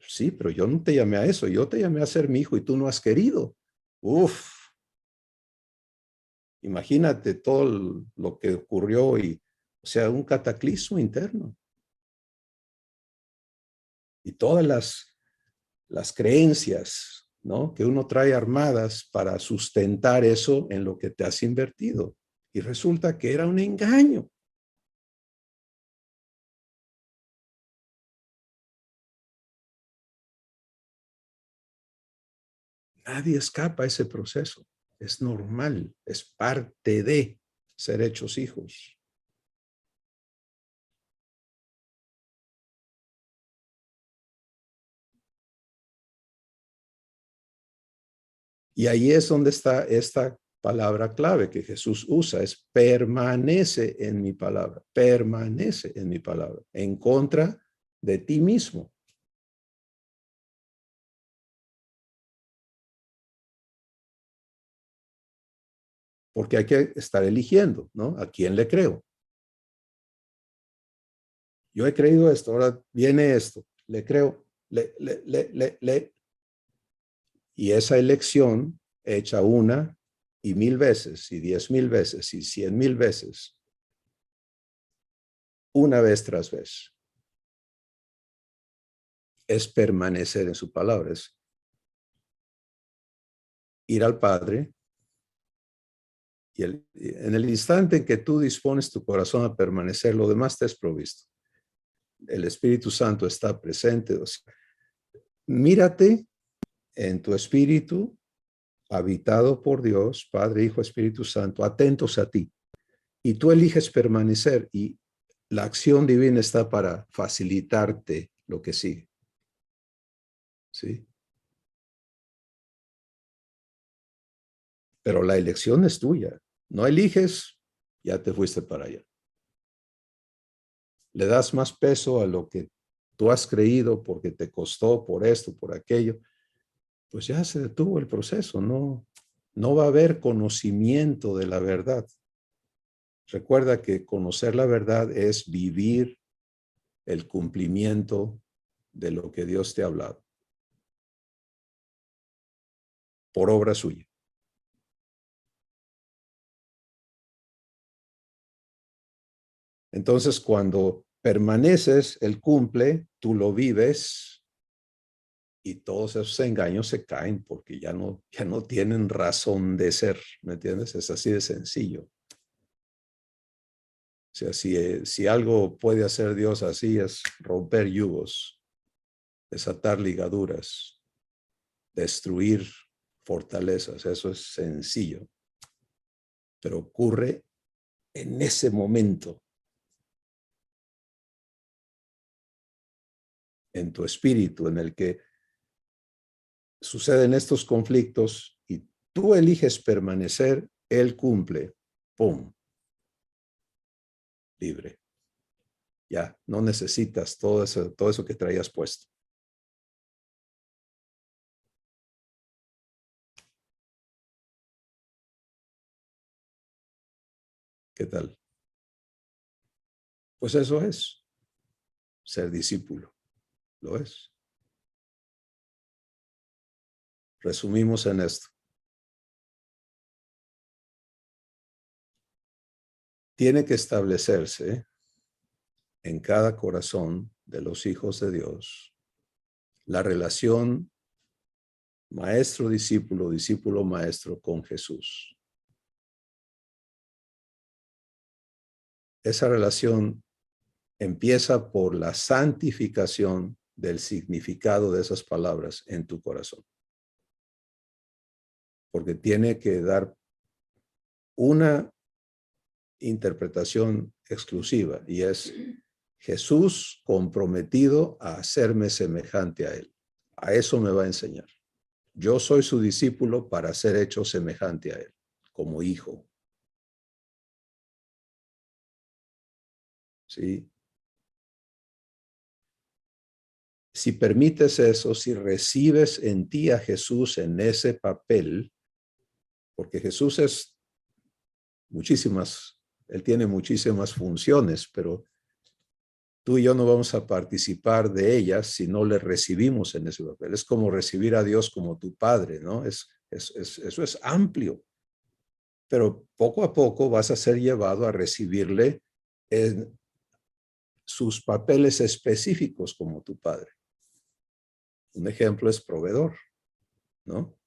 sí, pero yo no te llamé a eso, yo te llamé a ser mi hijo y tú no has querido. Uf, imagínate todo lo que ocurrió o sea, un cataclismo interno. Y todas las creencias, ¿no? Que uno trae armadas para sustentar eso en lo que te has invertido. Y resulta que era un engaño. Nadie escapa a ese proceso. Es normal, es parte de ser hechos hijos. Y ahí es donde está esta palabra clave que Jesús usa, es permanece en mi palabra, permanece en mi palabra, en contra de ti mismo. Porque hay que estar eligiendo, ¿no? ¿A quién le creo? Yo he creído esto, ahora viene esto, le creo, le. Y esa elección hecha una y 1000 veces, y 10,000 veces, y 100,000 veces, una vez tras vez, es permanecer en su palabra, es ir al Padre y en el instante en que tú dispones tu corazón a permanecer, lo demás te es provisto. El Espíritu Santo está presente. O sea, mírate en tu espíritu, habitado por Dios, Padre, Hijo, Espíritu Santo, atentos a ti. Y tú eliges permanecer y la acción divina está para facilitarte lo que sigue. ¿Sí? Pero la elección es tuya. No eliges, ya te fuiste para allá. Le das más peso a lo que tú has creído porque te costó por esto, por aquello, pues ya se detuvo el proceso. No va a haber conocimiento de la verdad. Recuerda que conocer la verdad es vivir el cumplimiento de lo que Dios te ha hablado por obra suya. Entonces, cuando permaneces, Él cumple, tú lo vives y todos esos engaños se caen porque ya no tienen razón de ser, ¿me entiendes? Es así de sencillo. O sea, si algo puede hacer Dios así es romper yugos, desatar ligaduras, destruir fortalezas. Eso es sencillo, pero ocurre en ese momento, en tu espíritu, en el que suceden estos conflictos y tú eliges permanecer, Él cumple, ¡pum!, libre. Ya, no necesitas todo eso que traías puesto. ¿Qué tal? Pues eso es ser discípulo, lo es. Resumimos en esto. Tiene que establecerse en cada corazón de los hijos de Dios la relación maestro-discípulo, discípulo-maestro con Jesús. Esa relación empieza por la santificación del significado de esas palabras en tu corazón. Porque tiene que dar una interpretación exclusiva y es Jesús comprometido a hacerme semejante a Él. A eso me va a enseñar. Yo soy su discípulo para ser hecho semejante a Él, como hijo. ¿Sí? Si permites eso, si recibes en ti a Jesús en ese papel, porque Jesús es muchísimas, Él tiene muchísimas funciones, pero tú y yo no vamos a participar de ellas si no le recibimos en ese papel. Es como recibir a Dios como tu Padre, ¿no? Eso es amplio, pero poco a poco vas a ser llevado a recibirle en sus papeles específicos como tu Padre. Un ejemplo es proveedor, ¿no?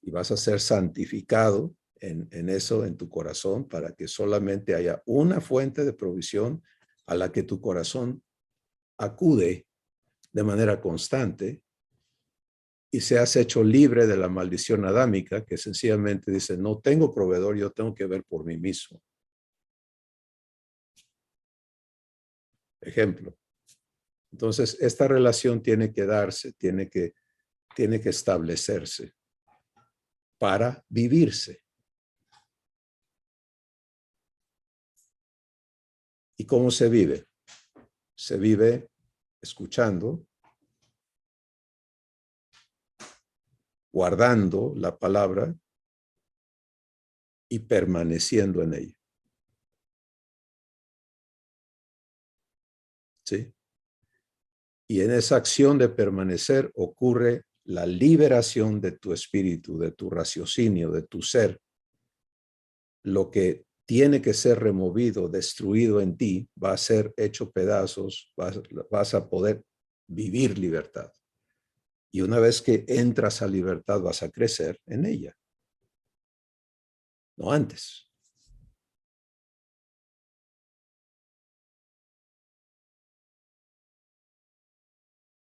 Y vas a ser santificado en eso, en tu corazón, para que solamente haya una fuente de provisión a la que tu corazón acude de manera constante y seas hecho libre de la maldición adámica, que sencillamente dice, no tengo proveedor, yo tengo que ver por mí mismo. Ejemplo. Entonces, esta relación tiene que darse, tiene que establecerse. para vivirse. ¿Y cómo se vive? Se vive escuchando, guardando la palabra y permaneciendo en ella. ¿Sí? Y en esa acción de permanecer ocurre la liberación de tu espíritu, de tu raciocinio, de tu ser. Lo que tiene que ser removido, destruido en ti, va a ser hecho pedazos, vas a poder vivir libertad. Y una vez que entras a libertad, vas a crecer en ella, no antes.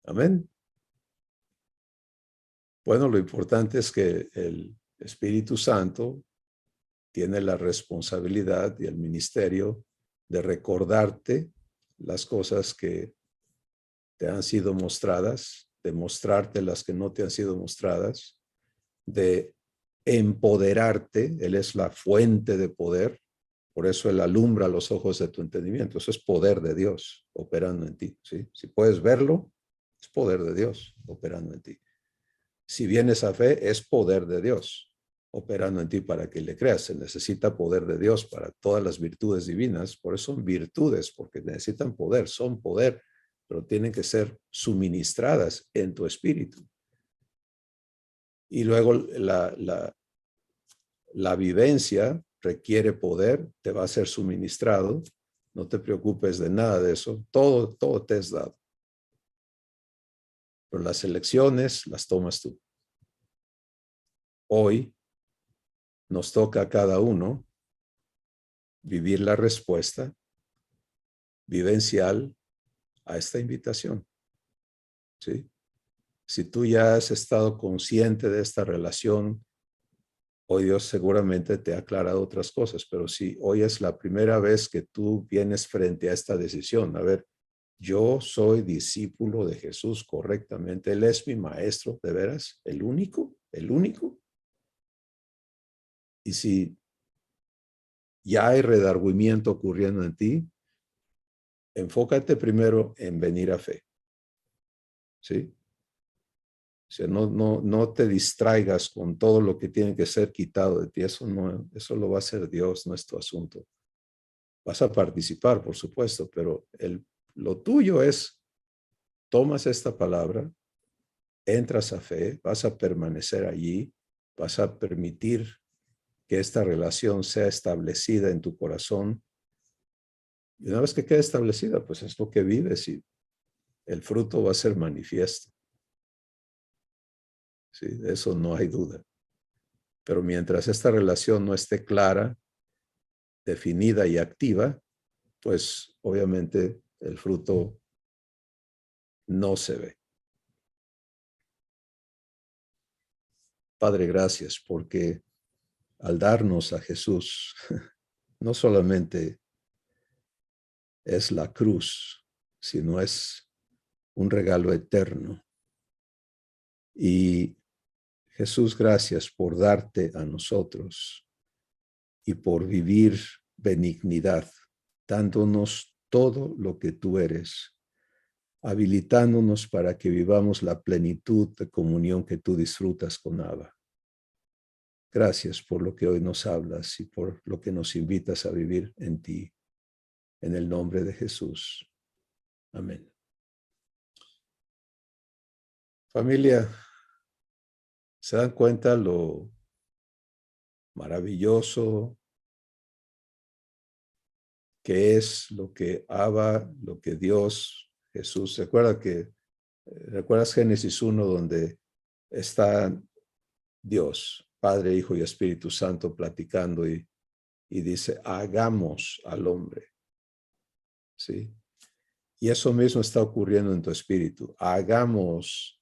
Amén. Bueno, lo importante es que el Espíritu Santo tiene la responsabilidad y el ministerio de recordarte las cosas que te han sido mostradas, de mostrarte las que no te han sido mostradas, de empoderarte. Él es la fuente de poder, por eso Él alumbra los ojos de tu entendimiento. Eso es poder de Dios operando en ti, ¿sí? Si puedes verlo, es poder de Dios operando en ti. Si vienes a fe, es poder de Dios operando en ti para que le creas. Se necesita poder de Dios para todas las virtudes divinas. Por eso son virtudes, porque necesitan poder, son poder, pero tienen que ser suministradas en tu espíritu. Y luego la vivencia requiere poder, te va a ser suministrado. No te preocupes de nada de eso. Todo te es dado. Pero las elecciones las tomas tú. Hoy nos toca a cada uno vivir la respuesta vivencial a esta invitación. ¿Sí? Si tú ya has estado consciente de esta relación, hoy Dios seguramente te ha aclarado otras cosas, pero si hoy es la primera vez que tú vienes frente a esta decisión, a ver, yo soy discípulo de Jesús correctamente, Él es mi maestro, de veras, el único. Y si ya hay redargüimiento ocurriendo en ti, enfócate primero en venir a fe. ¿Sí? O sea, no te distraigas con todo lo que tiene que ser quitado de ti. Eso lo va a hacer Dios, no es tu asunto. Vas a participar, por supuesto, pero lo tuyo es, tomas esta palabra, entras a fe, vas a permanecer allí, vas a permitir que esta relación sea establecida en tu corazón. Y una vez que quede establecida, pues es lo que vives y el fruto va a ser manifiesto. Sí, de eso no hay duda. Pero mientras esta relación no esté clara, definida y activa, pues obviamente el fruto no se ve. Padre, gracias porque al darnos a Jesús, no solamente es la cruz, sino es un regalo eterno. Y Jesús, gracias por darte a nosotros y por vivir benignidad, dándonos todo lo que tú eres, habilitándonos para que vivamos la plenitud de comunión que tú disfrutas con Abba. Gracias por lo que hoy nos hablas y por lo que nos invitas a vivir en ti. En el nombre de Jesús. Amén. Familia, ¿se dan cuenta lo maravilloso que es lo que Abba, lo que Dios, Jesús? ¿Recuerdas Génesis 1 donde está Dios, Padre, Hijo y Espíritu Santo platicando y dice, hagamos al hombre? ¿Sí? Y eso mismo está ocurriendo en tu espíritu. Hagamos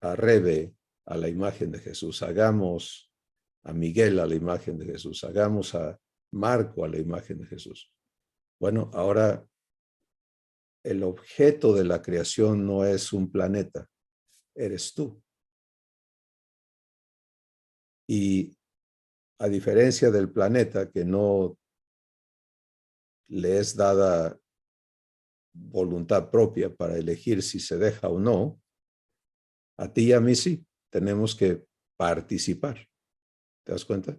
a Rebe a la imagen de Jesús. Hagamos a Miguel a la imagen de Jesús. Hagamos a Marco a la imagen de Jesús. Bueno, ahora el objeto de la creación no es un planeta, eres tú. Y a diferencia del planeta, que no le es dada voluntad propia para elegir si se deja o no, a ti y a mí sí, tenemos que participar. ¿Te das cuenta?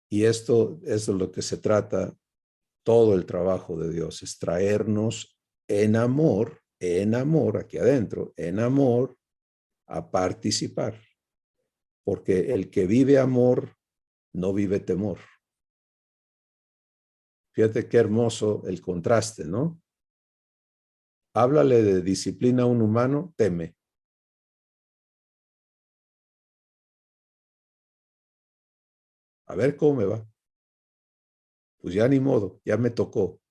Y esto es de lo que se trata todo el trabajo de Dios, es traernos en amor, aquí adentro, en amor, a participar. Porque el que vive amor, no vive temor. Fíjate qué hermoso el contraste, ¿no? Háblale de disciplina a un humano, teme. A ver cómo me va. Pues ya ni modo, ya me tocó.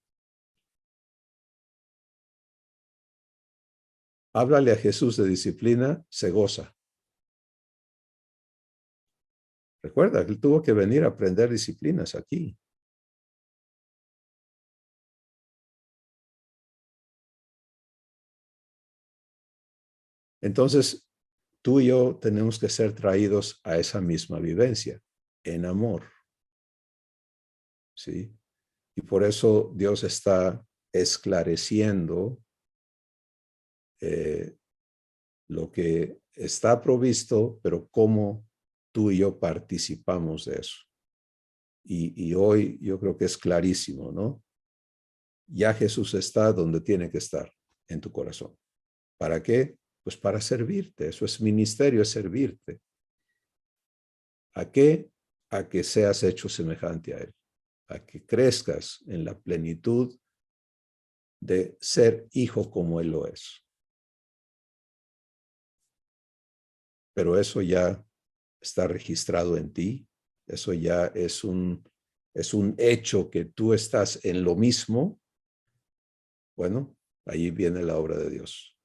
Háblale a Jesús de disciplina, se goza. Recuerda que él tuvo que venir a aprender disciplinas aquí. Entonces, tú y yo tenemos que ser traídos a esa misma vivencia, en amor. ¿Sí? Y por eso Dios está esclareciendo lo que está provisto, pero cómo tú y yo participamos de eso. Y hoy yo creo que es clarísimo, ¿no? Ya Jesús está donde tiene que estar, en tu corazón. ¿Para qué? Pues para servirte. Eso es ministerio, es servirte. ¿A qué? A que seas hecho semejante a Él. A que crezcas en la plenitud de ser hijo como Él lo es. Pero eso ya está registrado en ti. Eso ya es un hecho que tú estás en lo mismo. Bueno, ahí viene la obra de Dios.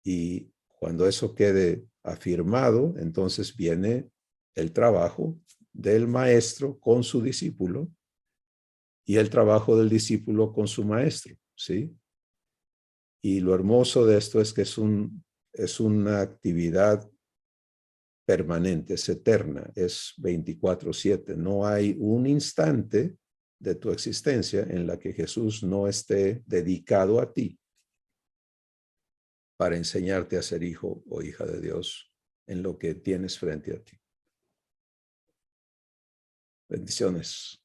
Y cuando eso quede afirmado, entonces viene el trabajo del maestro con su discípulo y el trabajo del discípulo con su maestro, ¿sí? Y lo hermoso de esto es que es una actividad permanente, es eterna, es 24/7. No hay un instante de tu existencia en la que Jesús no esté dedicado a ti para enseñarte a ser hijo o hija de Dios en lo que tienes frente a ti. Bendiciones.